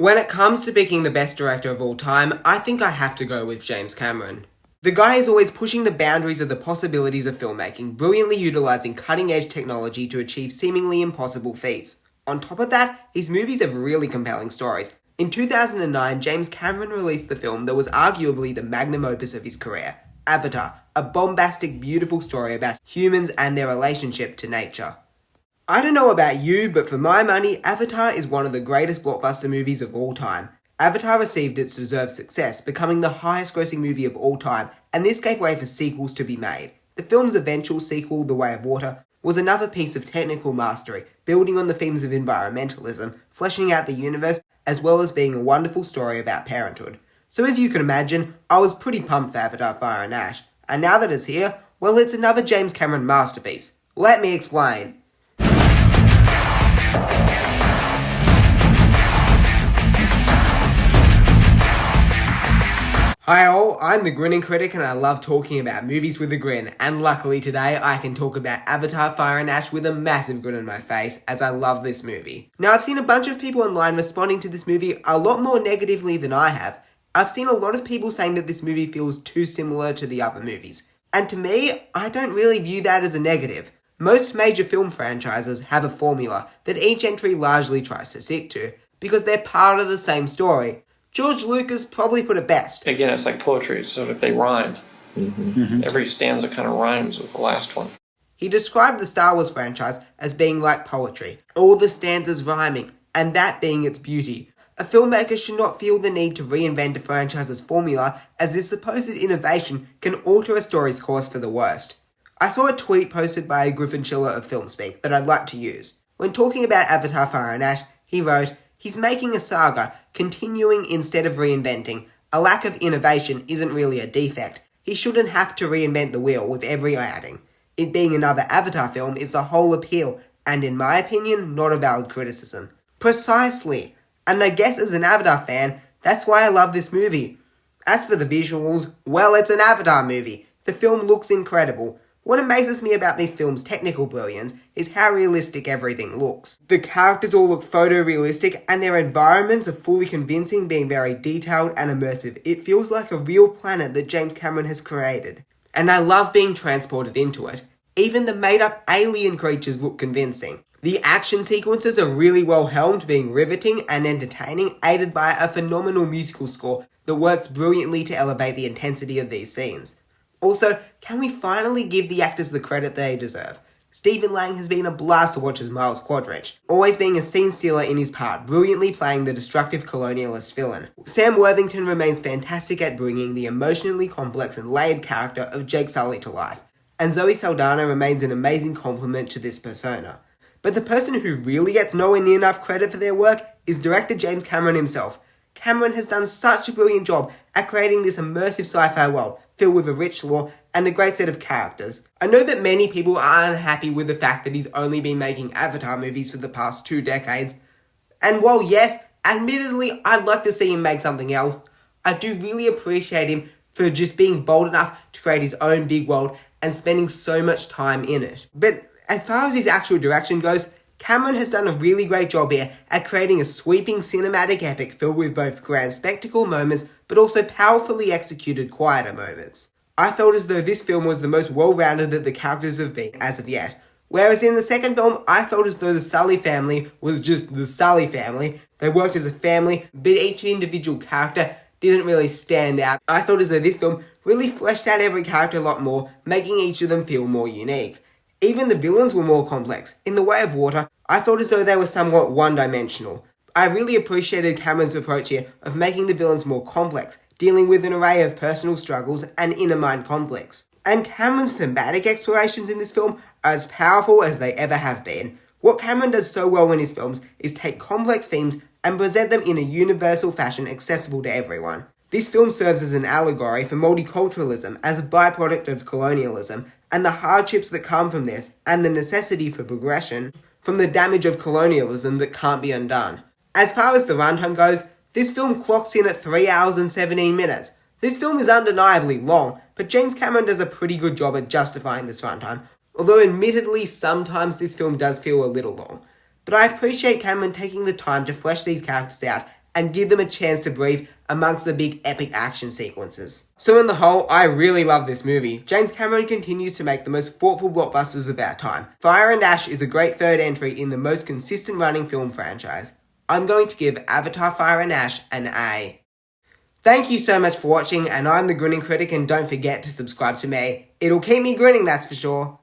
When it comes to picking the best director of all time, I think I have to go with James Cameron. The guy is always pushing the boundaries of the possibilities of filmmaking, brilliantly utilising cutting-edge technology to achieve seemingly impossible feats. On top of that, his movies have really compelling stories. In 2009, James Cameron released the film that was arguably the magnum opus of his career, Avatar, a bombastic, beautiful story about humans and their relationship to nature. I don't know about you, but for my money, Avatar is one of the greatest blockbuster movies of all time. Avatar received its deserved success, becoming the highest grossing movie of all time, and this gave way for sequels to be made. The film's eventual sequel, The Way of Water, was another piece of technical mastery, building on the themes of environmentalism, fleshing out the universe, as well as being a wonderful story about parenthood. So as you can imagine, I was pretty pumped for Avatar Fire and Ash, and now that it's here, well, it's another James Cameron masterpiece. Let me explain. Hi all, I'm the Grinning Critic and I love talking about movies with a grin, and luckily today I can talk about Avatar Fire and Ash with a massive grin on my face as I love this movie. Now I've seen a bunch of people online responding to this movie a lot more negatively than I have. I've seen a lot of people saying that this movie feels too similar to the other movies. And to me, I don't really view that as a negative. Most major film franchises have a formula that each entry largely tries to stick to, because they're part of the same story. George Lucas probably put it best. Again, it's like poetry, so if they rhyme. Every stanza kind of rhymes with the last one. He described the Star Wars franchise as being like poetry, all the stanzas rhyming, and that being its beauty. A filmmaker should not feel the need to reinvent a franchise's formula, as this supposed innovation can alter a story's course for the worst. I saw a tweet posted by Griffin Schiller of FilmSpeak that I'd like to use. When talking about Avatar Fire and Ash, he wrote, "He's making a saga, continuing instead of reinventing. A lack of innovation isn't really a defect. He shouldn't have to reinvent the wheel with every outing. It being another Avatar film is the whole appeal, and in my opinion, not a valid criticism." Precisely. And I guess as an Avatar fan, that's why I love this movie. As for the visuals, well, it's an Avatar movie. The film looks incredible. What amazes me about this film's technical brilliance is how realistic everything looks. The characters all look photorealistic and their environments are fully convincing, being very detailed and immersive. It feels like a real planet that James Cameron has created. And I love being transported into it. Even the made-up alien creatures look convincing. The action sequences are really well helmed, being riveting and entertaining, aided by a phenomenal musical score that works brilliantly to elevate the intensity of these scenes. Also, can we finally give the actors the credit they deserve? Stephen Lang has been a blast to watch as Miles Quaritch, always being a scene stealer in his part, brilliantly playing the destructive colonialist villain. Sam Worthington remains fantastic at bringing the emotionally complex and layered character of Jake Sully to life, and Zoe Saldana remains an amazing complement to this persona. But the person who really gets nowhere near enough credit for their work is director James Cameron himself. Cameron has done such a brilliant job at creating this immersive sci-fi world, filled with a rich lore and a great set of characters. I know that many people are unhappy with the fact that he's only been making Avatar movies for the past 2 decades. And while yes, admittedly, I'd like to see him make something else, I do really appreciate him for just being bold enough to create his own big world and spending so much time in it. But as far as his actual direction goes, Cameron has done a really great job here at creating a sweeping cinematic epic filled with both grand spectacle moments but also powerfully executed quieter moments. I felt as though this film was the most well-rounded that the characters have been as of yet. Whereas in the second film, I felt as though the Sully family was just the Sully family. They worked as a family, but each individual character didn't really stand out. I felt as though this film really fleshed out every character a lot more, making each of them feel more unique. Even the villains were more complex. In The Way of Water, I felt as though they were somewhat one-dimensional. I really appreciated Cameron's approach here of making the villains more complex, dealing with an array of personal struggles and inner mind conflicts. And Cameron's thematic explorations in this film are as powerful as they ever have been. What Cameron does so well in his films is take complex themes and present them in a universal fashion accessible to everyone. This film serves as an allegory for multiculturalism as a byproduct of colonialism, and the hardships that come from this, and the necessity for progression from the damage of colonialism that can't be undone. As far as the runtime goes, this film clocks in at 3 hours and 17 minutes. This film is undeniably long, but James Cameron does a pretty good job at justifying this runtime, although admittedly sometimes this film does feel a little long. But I appreciate Cameron taking the time to flesh these characters out and give them a chance to breathe amongst the big epic action sequences. So in the whole, I really love this movie. James Cameron continues to make the most thoughtful blockbusters of our time. Fire and Ash is a great third entry in the most consistent running film franchise. I'm going to give Avatar Fire and Ash an A. Thank you so much for watching, and I'm the Grinning Critic, and don't forget to subscribe to me. It'll keep me grinning, that's for sure.